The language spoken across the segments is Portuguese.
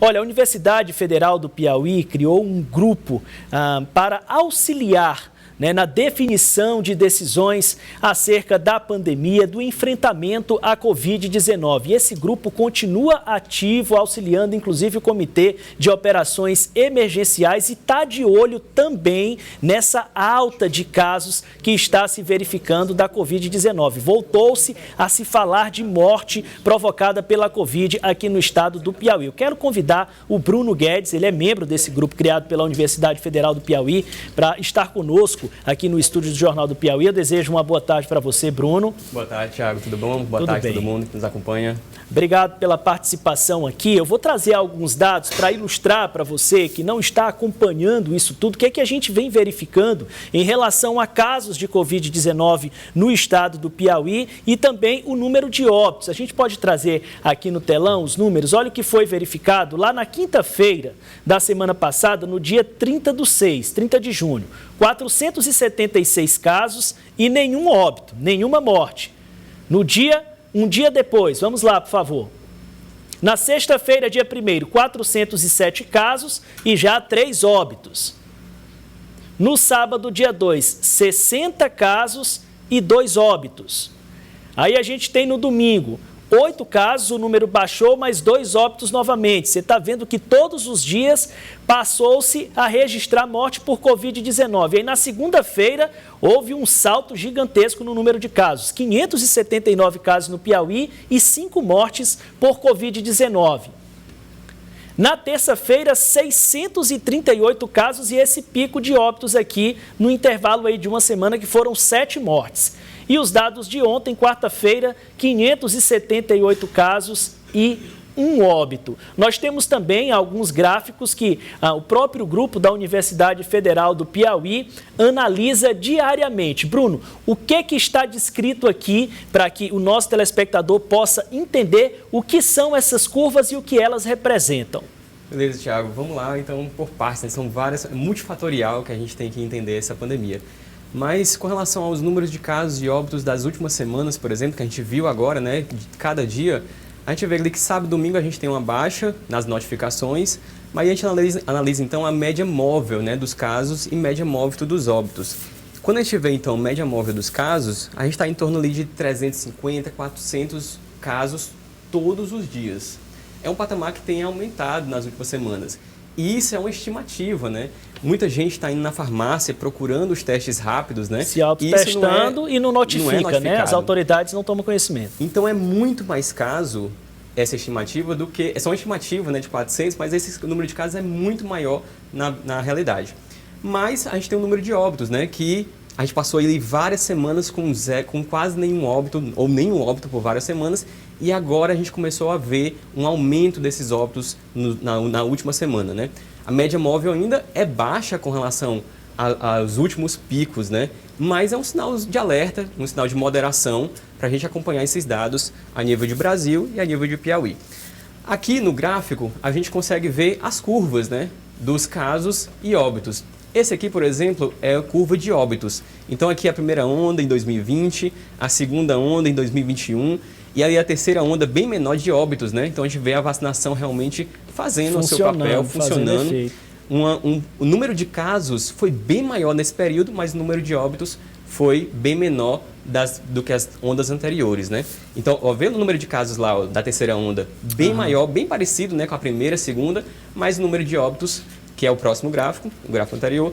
Olha, a Universidade Federal do Piauí criou um grupo para auxiliar na definição de decisões acerca da pandemia, do enfrentamento à Covid-19. E esse grupo continua ativo, auxiliando inclusive o Comitê de Operações Emergenciais e está de olho também nessa alta de casos que está se verificando da Covid-19. Voltou-se a se falar de morte provocada pela Covid aqui no estado do Piauí. Eu quero convidar o Bruno Guedes, ele é membro desse grupo criado pela Universidade Federal do Piauí, para estar conosco aqui no estúdio do Jornal do Piauí. Eu desejo uma boa tarde para você, Bruno. Boa tarde, Thiago. Tudo bom? Boa tarde a todo mundo que nos acompanha. Obrigado pela participação aqui. Eu vou trazer alguns dados para ilustrar para você que não está acompanhando isso tudo, o que é que a gente vem verificando em relação a casos de Covid-19 no estado do Piauí e também o número de óbitos. A gente pode trazer aqui no telão os números. Olha o que foi verificado lá na quinta-feira da semana passada, no dia 30 de junho. 476 casos e nenhum óbito, nenhuma morte. Um dia depois, vamos lá, por favor. Na sexta-feira, dia 1º, 407 casos e já 3 óbitos. No sábado, dia 2, 60 casos e 2 óbitos. Aí a gente tem no domingo 8 casos, o número baixou, mas 2 óbitos novamente. Você está vendo que todos os dias passou-se a registrar morte por Covid-19. Aí na segunda-feira houve um salto gigantesco no número de casos. 579 casos no Piauí e 5 mortes por Covid-19. Na terça-feira, 638 casos e esse pico de óbitos aqui no intervalo aí de uma semana, que foram 7 mortes. E os dados de ontem, quarta-feira, 578 casos e 1 óbito. Nós temos também alguns gráficos que o próprio grupo da Universidade Federal do Piauí analisa diariamente. Bruno, o que está descrito aqui para que o nosso telespectador possa entender o que são essas curvas e o que elas representam? Beleza, Thiago. Vamos lá, então, por partes. São várias, multifatorial que a gente tem que entender essa pandemia. Mas com relação aos números de casos e óbitos das últimas semanas, por exemplo, que a gente viu agora, né, de cada dia, a gente vê ali que sábado e domingo a gente tem uma baixa nas notificações, mas a gente analisa então a média móvel, né, dos casos e média móvel dos óbitos. Quando a gente vê então a média móvel dos casos, a gente está em torno ali de 350, 400 casos todos os dias. É um patamar que tem aumentado nas últimas semanas. E isso é uma estimativa, né? Muita gente está indo na farmácia procurando os testes rápidos, né? Se autotestando e não notifica, né? As autoridades não tomam conhecimento. Então é muito mais caso essa estimativa do que... É só uma estimativa, né, de 400, mas esse número de casos é muito maior na realidade. Mas a gente tem um número de óbitos, né? Que a gente passou ali várias semanas com quase nenhum óbito, ou nenhum óbito por várias semanas, e agora a gente começou a ver um aumento desses óbitos na última semana, né? A média móvel ainda é baixa com relação aos últimos picos, né? Mas é um sinal de alerta, um sinal de moderação para a gente acompanhar esses dados a nível de Brasil e a nível de Piauí. Aqui no gráfico a gente consegue ver as curvas, né, dos casos e óbitos. Esse aqui, por exemplo, é a curva de óbitos. Então aqui é a primeira onda em 2020, a segunda onda em 2021 e aí a terceira onda bem menor de óbitos, né? Então a gente vê a vacinação realmente fazendo o seu papel, funcionando. O número de casos foi bem maior nesse período, mas o número de óbitos foi bem menor do que as ondas anteriores, né? Então, vendo o número de casos lá da terceira onda bem maior, bem parecido, né, com a primeira, segunda, mas o número de óbitos, que é o próximo gráfico, o gráfico anterior,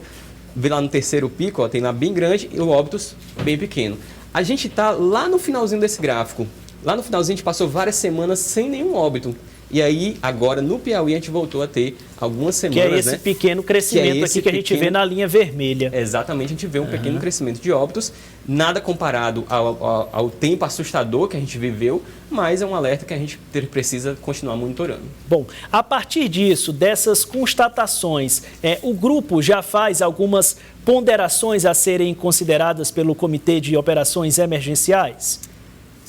vê lá no terceiro pico, tem lá bem grande e o óbitos bem pequeno. A gente está lá no finalzinho desse gráfico. Lá no finalzinho a gente passou várias semanas sem nenhum óbito. E aí, agora, no Piauí, a gente voltou a ter algumas semanas, que é esse pequeno crescimento aqui que a gente vê na linha vermelha. Exatamente, a gente vê um pequeno crescimento de óbitos, nada comparado ao tempo assustador que a gente viveu, mas é um alerta que a gente precisa continuar monitorando. Bom, a partir disso, dessas constatações, o grupo já faz algumas ponderações a serem consideradas pelo Comitê de Operações Emergenciais?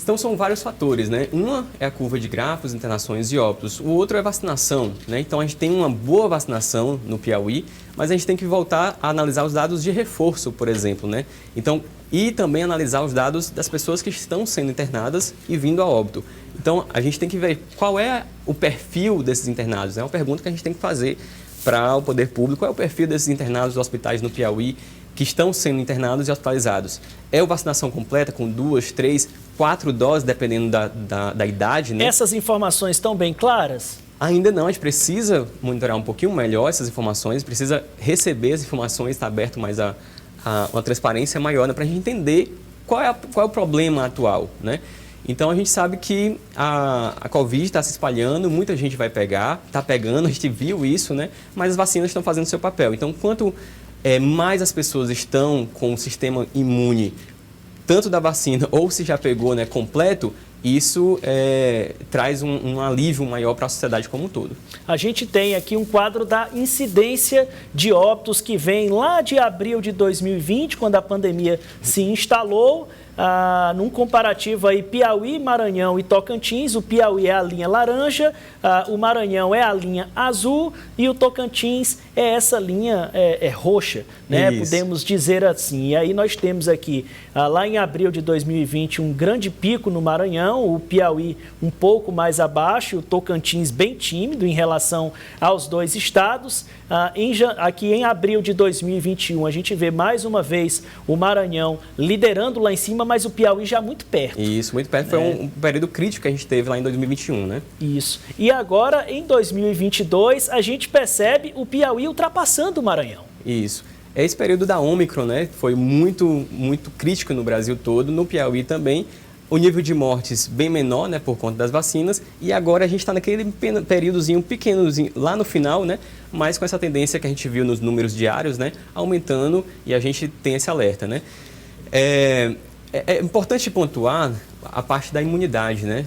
Então, são vários fatores, né? Uma é a curva de grafos, internações e óbitos. O outro é vacinação, né? Então, a gente tem uma boa vacinação no Piauí, mas a gente tem que voltar a analisar os dados de reforço, por exemplo, né? Então, e também analisar os dados das pessoas que estão sendo internadas e vindo a óbito. Então, a gente tem que ver qual é o perfil desses internados. É uma pergunta que a gente tem que fazer para o poder público. Qual é o perfil desses internados dos hospitais no Piauí que estão sendo internados e hospitalizados? É a vacinação completa com 2, 3, 4 doses, dependendo da idade, né? Essas informações estão bem claras? Ainda não, a gente precisa monitorar um pouquinho melhor essas informações, precisa receber as informações, está aberto mais uma transparência maior, né, para a gente entender qual é o problema atual, né? Então, a gente sabe que a Covid está se espalhando, muita gente vai pegar, está pegando, a gente viu isso, né? Mas as vacinas estão fazendo o seu papel. Então, quanto mais as pessoas estão com o sistema imune, tanto da vacina ou se já pegou, né, completo, isso traz um alívio maior para a sociedade como um todo. A gente tem aqui um quadro da incidência de óbitos que vem lá de abril de 2020, quando a pandemia se instalou. Num comparativo aí Piauí, Maranhão e Tocantins, o Piauí é a linha laranja, o Maranhão é a linha azul e o Tocantins é essa linha roxa, né? Podemos dizer assim. E aí nós temos aqui, lá em abril de 2020, um grande pico no Maranhão, o Piauí um pouco mais abaixo, o Tocantins bem tímido em relação aos dois estados. Aqui em abril de 2021, a gente vê mais uma vez o Maranhão liderando lá em cima, mas o Piauí já muito perto. Isso, muito perto. Foi um período crítico que a gente teve lá em 2021, né? Isso. E agora, em 2022, a gente percebe o Piauí ultrapassando o Maranhão. Isso. Esse período da Ômicron, né, foi muito crítico no Brasil todo, no Piauí também. O nível de mortes bem menor, né, por conta das vacinas. E agora a gente está naquele períodozinho pequenozinho lá no final, né, mas com essa tendência que a gente viu nos números diários, né, aumentando, e a gente tem esse alerta, né. É importante pontuar a parte da imunidade, né.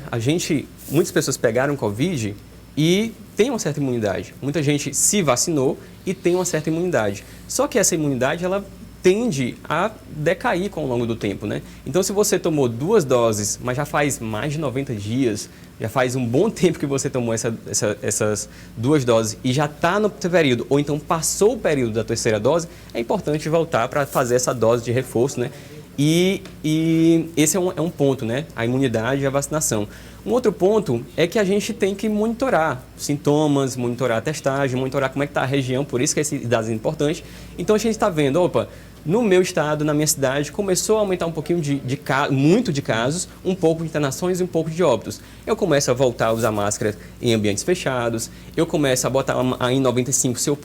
Muitas pessoas pegaram Covid e tem uma certa imunidade. Muita gente se vacinou e tem uma certa imunidade. Só que essa imunidade, ela tende a decair com o longo do tempo, né? Então, se você tomou 2 doses, mas já faz mais de 90 dias, já faz um bom tempo que você tomou essas 2 doses e já está no período, ou então passou o período da 3ª dose, é importante voltar para fazer essa dose de reforço, né? E esse é um ponto, né? A imunidade e a vacinação. Um outro ponto é que a gente tem que monitorar sintomas, monitorar a testagem, monitorar como é que está a região, por isso que esse dado é importante. Então, a gente está vendo, no meu estado, na minha cidade, começou a aumentar um pouquinho muito de casos, um pouco de internações e um pouco de óbitos. Eu começo a voltar a usar máscara em ambientes fechados, eu começo a botar a N95 se eu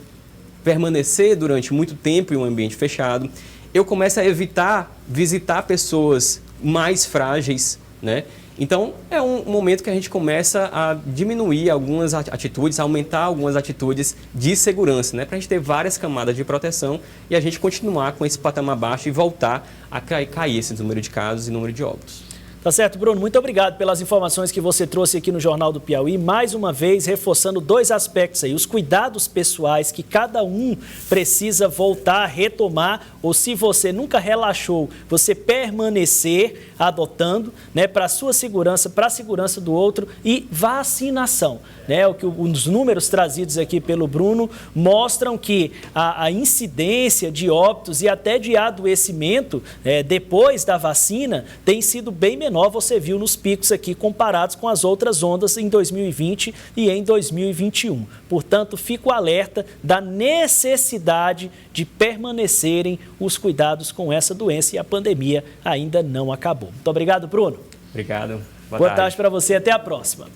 permanecer durante muito tempo em um ambiente fechado, eu começo a evitar visitar pessoas mais frágeis, né? Então, é um momento que a gente começa a diminuir algumas atitudes, aumentar algumas atitudes de segurança, né? Para a gente ter várias camadas de proteção e a gente continuar com esse patamar baixo e voltar a cair esse número de casos e número de óbitos. Tá certo, Bruno. Muito obrigado pelas informações que você trouxe aqui no Jornal do Piauí. Mais uma vez, reforçando 2 aspectos aí. Os cuidados pessoais que cada um precisa voltar a retomar, ou se você nunca relaxou, você permanecer adotando, né, para a sua segurança, para a segurança do outro, e vacinação, né? Os números trazidos aqui pelo Bruno mostram que a incidência de óbitos e até de adoecimento depois da vacina tem sido bem menor. Você viu nos picos aqui comparados com as outras ondas em 2020 e em 2021. Portanto, fico alerta da necessidade de permanecerem os cuidados com essa doença e a pandemia ainda não acabou. Muito obrigado, Bruno. Obrigado. Boa tarde para você. Até a próxima.